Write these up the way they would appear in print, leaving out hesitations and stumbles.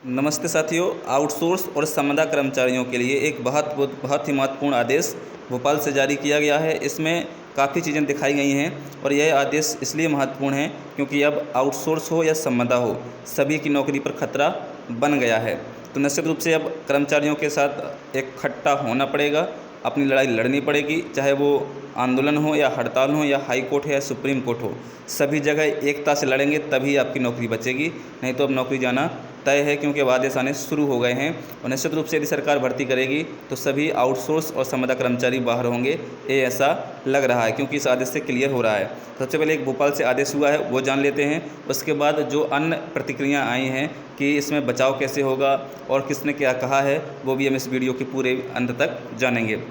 नमस्ते साथियों। आउटसोर्स और संविदा कर्मचारियों के लिए एक बहुत ही महत्वपूर्ण आदेश भोपाल से जारी किया गया है। इसमें काफ़ी चीज़ें दिखाई गई हैं और यह आदेश इसलिए महत्वपूर्ण है क्योंकि अब आउटसोर्स हो या संविदा हो, सभी की नौकरी पर खतरा बन गया है। तो निश्चित रूप से अब कर्मचारियों के साथ एक खट्टा होना पड़ेगा, अपनी लड़ाई लड़नी पड़ेगी, चाहे वो आंदोलन हो या हड़ताल हो या हाई कोर्ट हो या सुप्रीम कोर्ट हो। सभी जगह एकता से लड़ेंगे तभी आपकी नौकरी बचेगी, नहीं तो अब नौकरी जाना तय है क्योंकि अब आदेश आने शुरू हो गए हैं। और निश्चित रूप से यदि सरकार भर्ती करेगी तो सभी आउटसोर्स और संविदा कर्मचारी बाहर होंगे, ये ऐसा लग रहा है क्योंकि इस आदेश से क्लियर हो रहा है। सबसे पहले एक भोपाल से आदेश हुआ है, वो जान लेते हैं। उसके बाद जो अन्य प्रतिक्रिया आई हैं कि इसमें बचाव कैसे होगा और किसने क्या कहा है, वो भी हम इस वीडियो के पूरे अंत तक जानेंगे।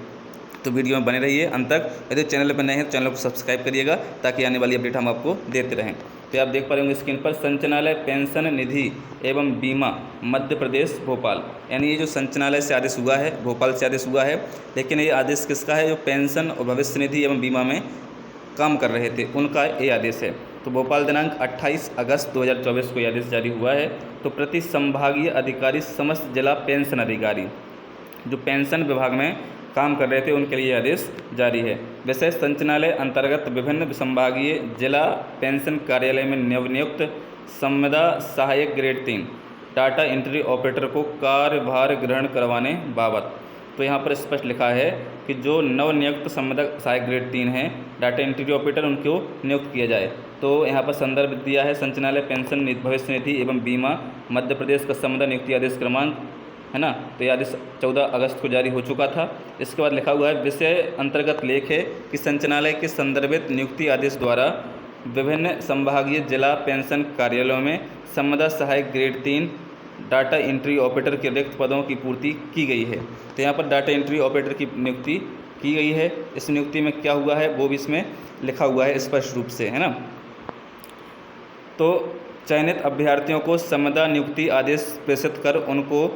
तो वीडियो में बने रहिए अंत तक। यदि चैनल पर नए हैं तो चैनल को सब्सक्राइब करिएगा ताकि आने वाली अपडेट हम आपको देते रहें। तो आप देख पा रहे होंगे स्क्रीन पर संचालय पेंशन निधि एवं बीमा मध्य प्रदेश भोपाल, यानी ये जो संचालय से आदेश हुआ है, भोपाल से आदेश हुआ है, लेकिन ये आदेश किसका है? जो पेंशन और भविष्य निधि एवं बीमा में काम कर रहे थे उनका ये आदेश है। तो भोपाल दिनांक 28 अगस्त 2024 को ये आदेश जारी हुआ है। तो प्रति संभागीय अधिकारी समस्त जिला पेंशन अधिकारी जो पेंशन विभाग में काम कर रहे थे उनके लिए आदेश जारी है। वैसे संचालय अंतर्गत विभिन्न संभागीय जिला पेंशन कार्यालय में नवनियुक्त संविदा सहायक ग्रेड 3 डाटा एंट्री ऑपरेटर को कार्यभार ग्रहण करवाने बाबत। तो यहाँ पर स्पष्ट लिखा है कि जो नवनियुक्त संविदा सहायक ग्रेड 3 हैं डाटा एंट्री ऑपरेटर, उनको नियुक्त किया जाए। तो यहाँ पर संदर्भ दिया है संचालय पेंशन भविष्य निधि एवं बीमा मध्य प्रदेश का संविदा नियुक्ति आदेश क्रमांक, है ना। तो यह आदेश 14 अगस्त को जारी हो चुका था। इसके बाद लिखा हुआ है विषय अंतर्गत लेख है कि संचालय के संदर्भित नियुक्ति आदेश द्वारा विभिन्न संभागीय जिला पेंशन कार्यालयों में संविदा सहायक ग्रेड 3 डाटा एंट्री ऑपरेटर के रिक्त पदों की पूर्ति की गई है। तो यहाँ पर डाटा एंट्री ऑपरेटर की नियुक्ति की गई है। इस नियुक्ति में क्या हुआ है वो भी इसमें लिखा हुआ है स्पष्ट रूप से, है ना। तो चयनित अभ्यर्थियों को संविदा नियुक्ति आदेश प्रेषित कर उनको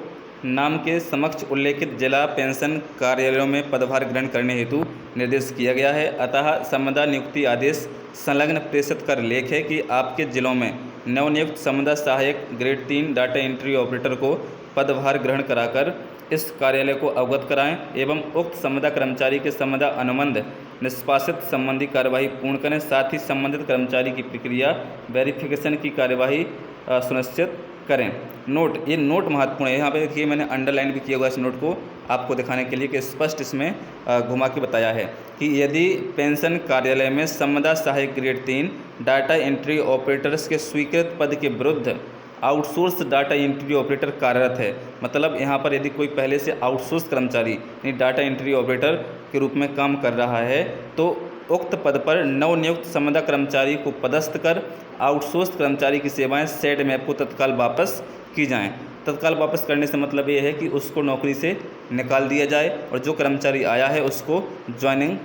नाम के समक्ष उल्लेखित जिला पेंशन कार्यालयों में पदभार ग्रहण करने हेतु निर्देश किया गया है। अतः संविदा नियुक्ति आदेश संलग्न प्रेषित कर लेख है कि आपके जिलों में नवनियुक्त संविदा सहायक ग्रेड 3 डाटा एंट्री ऑपरेटर को पदभार ग्रहण कराकर इस कार्यालय को अवगत कराएं एवं उक्त संविदा कर्मचारी के संविदा अनुबंध निष्पादित संबंधी कार्यवाही पूर्ण करें। साथ ही संबंधित कर्मचारी की प्रक्रिया वेरिफिकेशन की कार्यवाही सुनिश्चित करें। नोट, ये नोट महत्वपूर्ण है। यहाँ पे देखिए मैंने अंडरलाइन भी किया हुआ इस नोट को आपको दिखाने के लिए कि स्पष्ट इसमें घुमा के बताया है कि यदि पेंशन कार्यालय में संविदा सहायक ग्रेड 3 डाटा एंट्री ऑपरेटर्स के स्वीकृत पद के विरुद्ध आउटसोर्स डाटा एंट्री ऑपरेटर कार्यरत है, मतलब यहाँ पर यदि कोई पहले से आउटसोर्स कर्मचारी यानी डाटा एंट्री ऑपरेटर के रूप में काम कर रहा है तो उक्त पद पर नवनियुक्त संविदा कर्मचारी को पदस्थ कर आउटसोर्स कर्मचारी की सेवाएं सेड मैप को तत्काल वापस की जाएं। तत्काल वापस करने से मतलब ये है कि उसको नौकरी से निकाल दिया जाए और जो कर्मचारी आया है उसको ज्वाइनिंग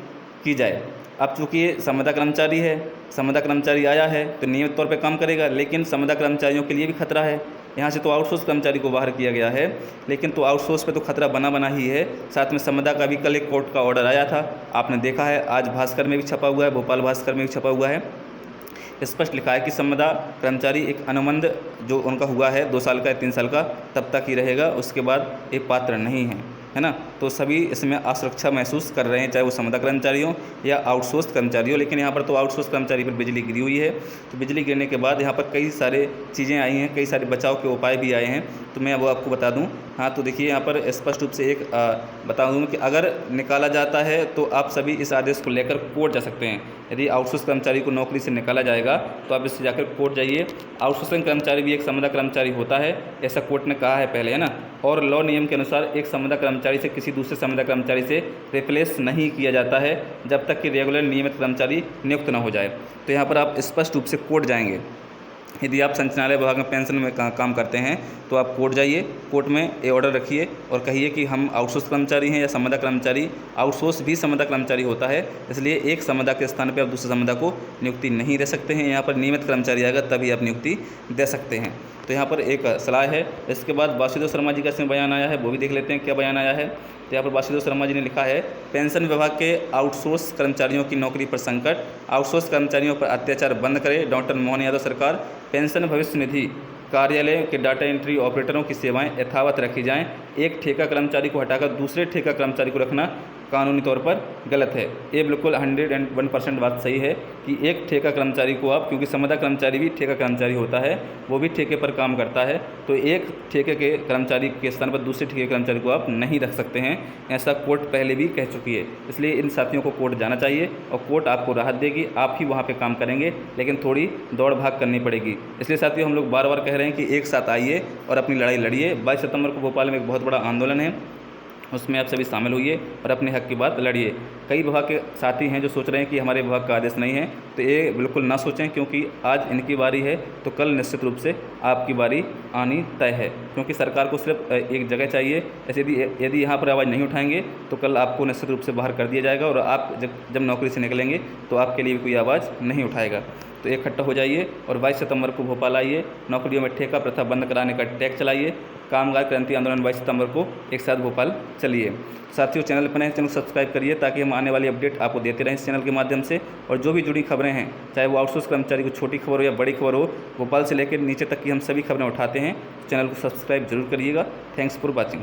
की जाए। अब चूँकि ये संविदा कर्मचारी है, संविदा कर्मचारी आया है तो नियमित तौर पे काम करेगा, लेकिन संविदा कर्मचारियों के लिए भी खतरा है। यहाँ से तो आउटसोर्स कर्मचारी को बाहर किया गया है, लेकिन तो आउटसोर्स पे तो खतरा बना ही है। साथ में संविदा का भी कल एक कोर्ट का ऑर्डर आया था, आपने देखा है, आज भास्कर में भी छपा हुआ है, भोपाल भास्कर में भी छपा हुआ है। स्पष्ट लिखा है कि संविदा कर्मचारी एक अनुबंध जो उनका हुआ है 2 साल का या 3 साल का तब तक ही रहेगा, उसके बाद ये पात्र नहीं है ना। तो सभी इसमें असुरक्षा महसूस कर रहे हैं, चाहे वो संविदा कर्मचारी हो या आउटसोर्स कर्मचारी हो। लेकिन यहाँ पर तो आउटसोर्स कर्मचारी पर बिजली गिरी हुई है। तो बिजली गिरने के बाद यहाँ पर कई सारे चीज़ें आई हैं, कई सारे बचाव के उपाय भी आए हैं, तो मैं वो आपको बता दूँ। हाँ, तो देखिए यहाँ पर स्पष्ट रूप से एक बता दूँ कि अगर निकाला जाता है तो आप सभी इस आदेश को लेकर कोर्ट जा सकते हैं। यदि आउटसोर्स कर्मचारी को नौकरी से निकाला जाएगा तो आप इससे जाकर कोर्ट जाइए। आउटसोर्सिंग कर्मचारी भी एक संविदा कर्मचारी होता है, ऐसा कोर्ट ने कहा है पहले, है ना। और लॉ नियम के अनुसार एक संविदा कर्मचारी से किसी दूसरे संविदा कर्मचारी से रिप्लेस नहीं किया जाता है जब तक कि रेगुलर नियमित कर्मचारी नियुक्त न हो जाए। तो यहाँ पर आप स्पष्ट रूप से कोर्ट जाएंगे। यदि आप संचालय विभाग में पेंशन में काम करते हैं तो आप कोर्ट जाइए, कोर्ट में ये ऑर्डर रखिए और कहिए कि हम आउटसोर्स कर्मचारी हैं या संविदा कर्मचारी। आउटसोर्स भी संविदा कर्मचारी होता है, इसलिए एक संविदा के स्थान पर आप दूसरे संविदा को नियुक्ति नहीं दे सकते हैं। यहाँ पर नियमित कर्मचारी आएगा तभी आप नियुक्ति दे सकते हैं। तो यहाँ पर एक सलाह है। इसके बाद वासुदेव शर्मा जी का इसमें बयान आया है, वो भी देख लेते हैं क्या बयान आया है। तो यहाँ पर वासुदेव शर्मा जी ने लिखा है, पेंशन विभाग के आउटसोर्स कर्मचारियों की नौकरी पर संकट, आउटसोर्स कर्मचारियों पर अत्याचार बंद करे। डॉक्टर मोहन यादव सरकार पेंशन भविष्य निधि कार्यालय के डाटा एंट्री ऑपरेटरों की सेवाएं यथावत रखी जाएं। एक ठेका कर्मचारी को हटाकर दूसरे ठेका कर्मचारी को रखना कानूनी तौर पर गलत है। ये बिल्कुल 101% बात सही है कि एक ठेका कर्मचारी को आप, क्योंकि संविदा कर्मचारी भी ठेका कर्मचारी होता है, वो भी ठेके पर काम करता है, तो एक ठेके के कर्मचारी के स्थान पर दूसरे ठेके कर्मचारी को आप नहीं रख सकते हैं। ऐसा कोर्ट पहले भी कह चुकी है। इसलिए इन साथियों को कोर्ट जाना चाहिए और कोर्ट आपको राहत देगी, आप ही वहाँ पर काम करेंगे, लेकिन थोड़ी दौड़ भाग करनी पड़ेगी। इसलिए साथियों हम लोग बार बार कह रहे हैं कि एक साथ आइए और अपनी लड़ाई लड़िए। 22 सितंबर को भोपाल में एक बहुत बड़ा आंदोलन है, उसमें आप सभी शामिल होइए और अपने हक की बात लड़िए। कई विभाग के साथी हैं जो सोच रहे हैं कि हमारे विभाग का आदेश नहीं है, तो ये बिल्कुल ना सोचें, क्योंकि आज इनकी बारी है तो कल निश्चित रूप से आपकी बारी आनी तय है। क्योंकि सरकार को सिर्फ एक जगह चाहिए। ऐसे यदि यहाँ पर आवाज़ नहीं उठाएंगे तो कल आपको निश्चित रूप से बाहर कर दिया जाएगा और आप जब नौकरी से निकलेंगे तो आपके लिए कोई आवाज़ नहीं उठाएगा। तो इकट्ठा हो जाइए और 22 सितंबर को भोपाल आइए। नौकरियों में ठेका प्रथा बंद कराने का टैग चलाइए। कामगार क्रांति आंदोलन 22 सितंबर को एक साथ भोपाल चलिए। साथियों, चैनल पर नए चैनल सब्सक्राइब करिए ताकि हम आने वाली अपडेट आपको देते रहें इस चैनल के माध्यम से। और जो भी जुड़ी खबरें हैं, चाहे वो आउटसोर्स कर्मचारी को छोटी खबर हो या बड़ी खबर हो, भोपाल से लेकर नीचे तक की हम सभी खबरें उठाते हैं। चैनल को सब्सक्राइब जरूर करिएगा। Thanks for watching.